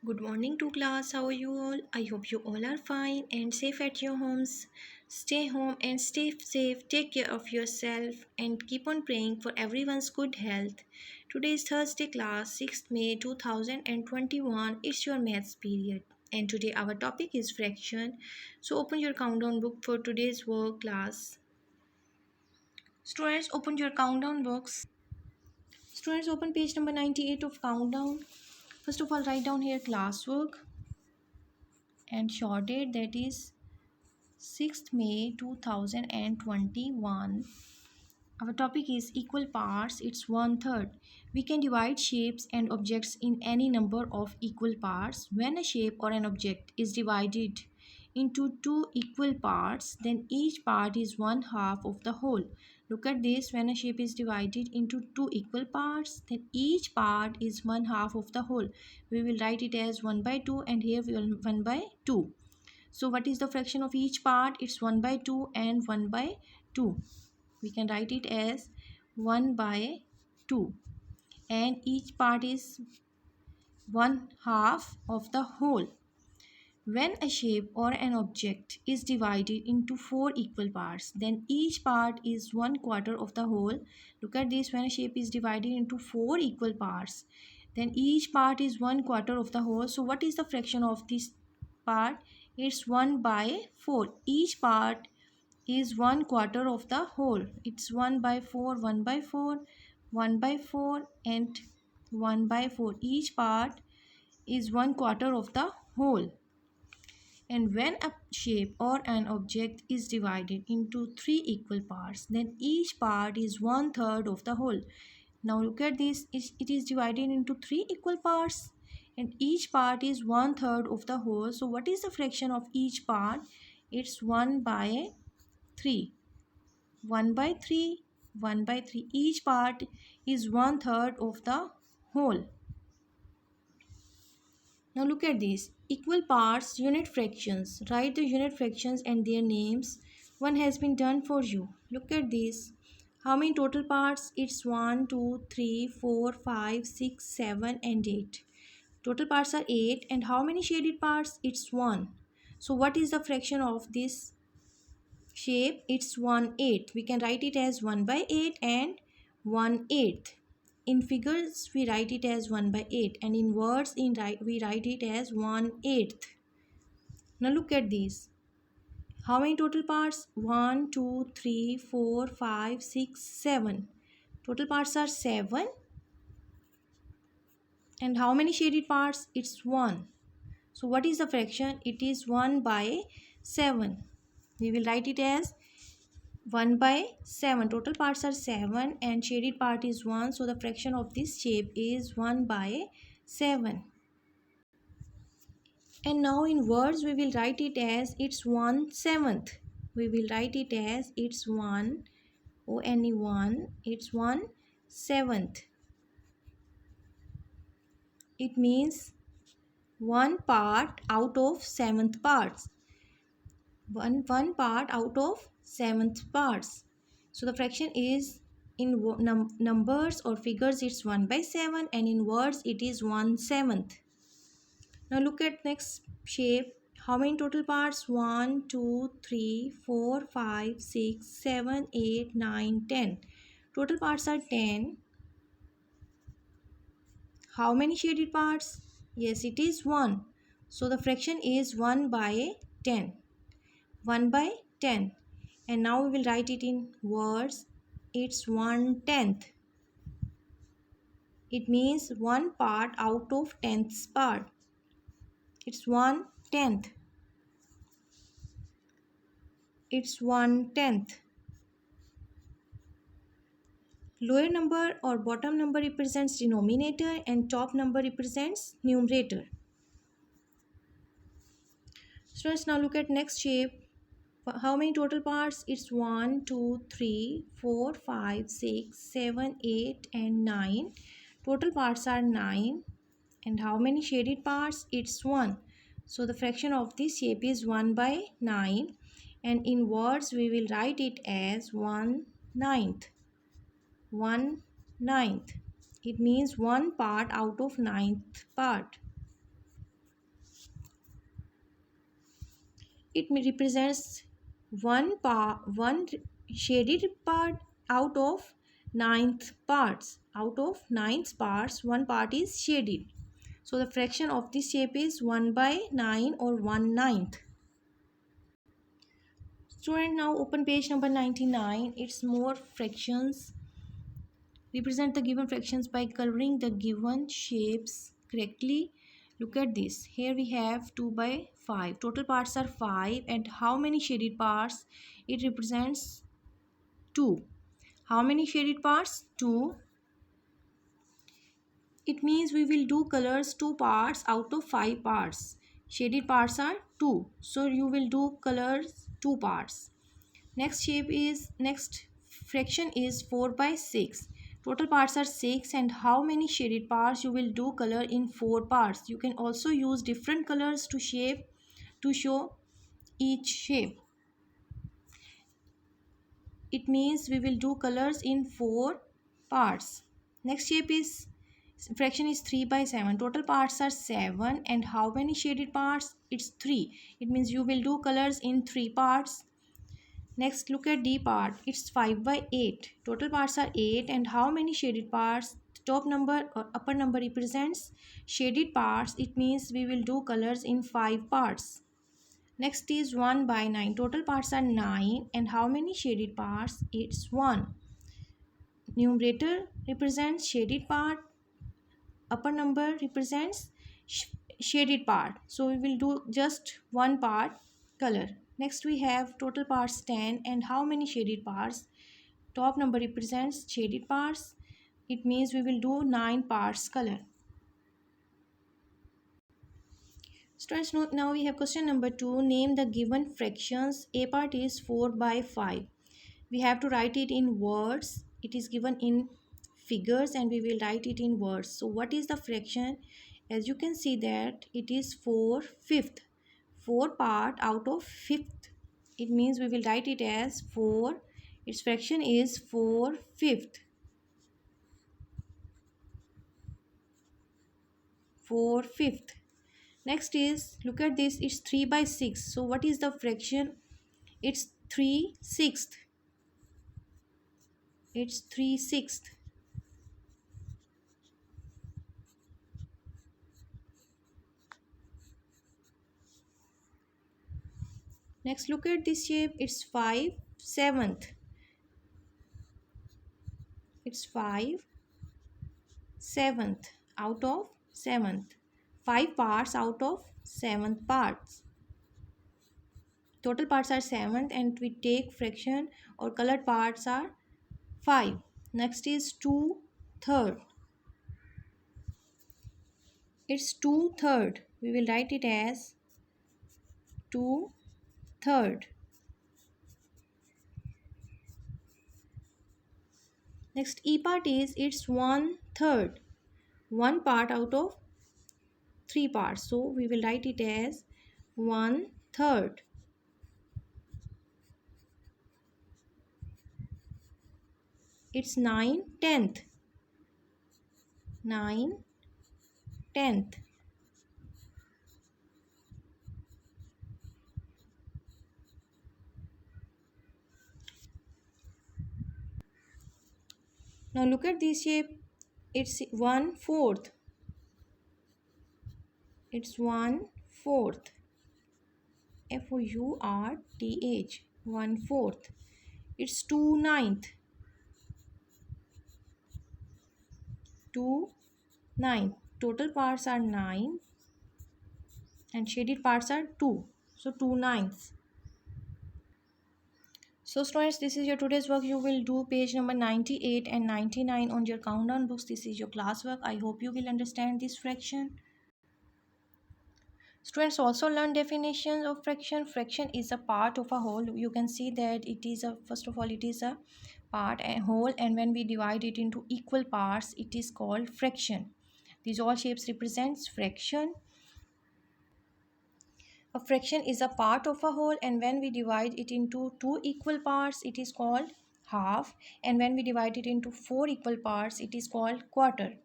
Good morning to class. How are you all? I hope you all are fine and safe at your homes. Stay home and stay safe. Take care of yourself and keep on praying for everyone's good health. Today is Thursday class, 6th May 2021. It's your maths period. And today our topic is fraction. So open your countdown book for today's work class. Students, open your countdown books. Students, open page number 98 of countdown. First of all, write down here classwork and short date, that is 6th May 2021. Our topic is equal parts, it's one third. We can divide shapes and objects in any number of equal parts. When a shape or an object is divided into two equal parts, then each part is one half of the whole. Look at this, when a shape is divided into two equal parts, then each part is one half of the whole. We will write it as 1 by 2 and here we will 1 by 2. So what is the fraction of each part? It's 1 by 2 and 1 by 2. We can write it as 1 by 2. And each part is one half of the whole. When a shape or an object is divided into four equal parts, then each part is one quarter of the whole. Look at this, when a shape is divided into four equal parts, then each part is one quarter of the whole. So what is the fraction of this part? It's 1 by 4. Each part is one quarter of the whole. It's 1 by 4, 1 by 4, 1 by 4 and 1 by 4. Each part is one quarter of the whole. And when a shape or an object is divided into three equal parts, then each part is one third of the whole. Now look at this, it is divided into three equal parts and each part is one third of the whole. So what is the fraction of each part? It's 1 by 3. 1 by 3, 1 by 3. Each part is one third of the whole. Now look at this. Equal parts, unit fractions. Write the unit fractions and their names. One has been done for you. Look at this. How many total parts? It's 1, 2, 3, 4, 5, 6, 7 and 8. Total parts are 8. And how many shaded parts? It's 1. So what is the fraction of this shape? It's 1/8. We can write it as 1 by 8 and 1/8. In figures we write it as 1 by 8 and in words we write it as 1/8. Now look at these. How many total parts? 1, 2, 3, 4, 5, 6, 7. Total parts are 7. And how many shaded parts? It's 1. So what is the fraction? It is 1 by 7. We will write it as 1 by 7. Total parts are 7 and shaded part is 1. So the fraction of this shape is 1 by 7. And now in words we will write it as it's 1/7. We will write it as it's 1, O-N-E 1, it's 1/7. It means one part out of seventh parts. One part out of seventh parts. So the fraction is in numbers or figures it's 1 by 7 and in words it is 1/7. Now look at next shape. How many total parts? 1, 2, 3, 4, 5, 6, 7, 8, 9, 10. Total parts are 10. How many shaded parts? Yes, it is 1. So the fraction is 1 by 10. 1 by 10. And now we will write it in words. It's 1/10. It means one part out of tenth part. It's 1/10. It's 1/10. Lower number or bottom number represents denominator and top number represents numerator. Students, now look at next shape. How many total parts? It's 1, 2, 3, 4, 5, 6, 7, 8 and 9. Total parts are 9. And how many shaded parts? It's 1. So the fraction of this shape is 1 by 9. And in words we will write it as 1/9. 1/9. It means one part out of ninth part. it represents one shaded part out of ninth parts. Out of ninth parts, one part is shaded. So the fraction of this shape is 1 by 9 or 1/9. Student, now open page number 99. It's more fractions. Represent the given fractions by coloring the given shapes correctly. Look at this. Here we have 2 by 5. Total parts are 5. And how many shaded parts? It represents 2. How many shaded parts? 2. It means we will do colors 2 parts out of 5 parts. Shaded parts are 2. So you will do colors 2 parts. Next fraction is 4 by 6. Total parts are 6, and how many shaded parts? You will do color in 4 parts. You can also use different colors to show each shape. It means we will do colors in 4 parts. Next fraction is 3 by 7. Total parts are 7, and how many shaded parts? It's 3. It means you will do colors in 3 parts. Next, look at D part. It's 5 by 8. Total parts are 8, and how many shaded parts? Top number or upper number represents shaded parts. It means we will do colors in 5 parts. Next is 1 by 9. Total parts are 9, and how many shaded parts? It's 1. Numerator represents shaded part. Upper number represents shaded part. So we will do just 1 part color. Next we have total parts 10, and how many shaded parts? Top number represents shaded parts. It means we will do 9 parts color. Students, now we have question number 2. Name the given fractions. A part is 4 by 5. We have to write it in words. It is given in figures, and we will write it in words. So what is the fraction? As you can see that it is 4/5. 4 part out of 5th. It means we will write it as 4. Its fraction is 4/5. 4/5. Next is, look at this, it's 3 by 6. So what is the fraction? It's 3/6. It's 3/6. Next, look at this shape. It's 5/7. It's 5/7 out of 7th. 5 parts out of 7th parts. Total parts are 7th, and we take fraction or colored parts are 5. Next is 2/3. It's 2/3. We will write it as 2/3. Next E part is, it's 1/3. 1 part out of 3 parts. So we will write it as 1/3. It's 9/10. 9/10. Now look at this shape. It's 1/4. It's 1/4. FOURTH. 1/4. It's 2/9. 2/9. Total parts are 9, and shaded parts are 2. So 2/9. So students, this is your today's work. You will do page number 98 and 99 on your countdown books. This is your classwork. I hope you will understand this fraction. Students, also learn definitions of fraction. Fraction is a part of a whole. You can see that it is first of all, it is a part and whole, and when we divide it into equal parts, it is called fraction. These all shapes represents fraction. A fraction is a part of a whole, and when we divide it into 2 equal parts, it is called half, and when we divide it into 4 equal parts, it is called quarter.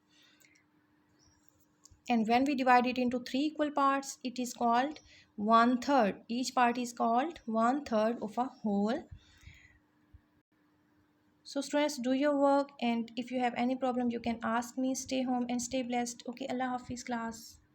and when we divide it into three equal parts, it is called one third. Each part is called one third of a whole. So students, do your work, and if you have any problem you can ask me. Stay home and stay blessed. Okay, Allah Hafiz class.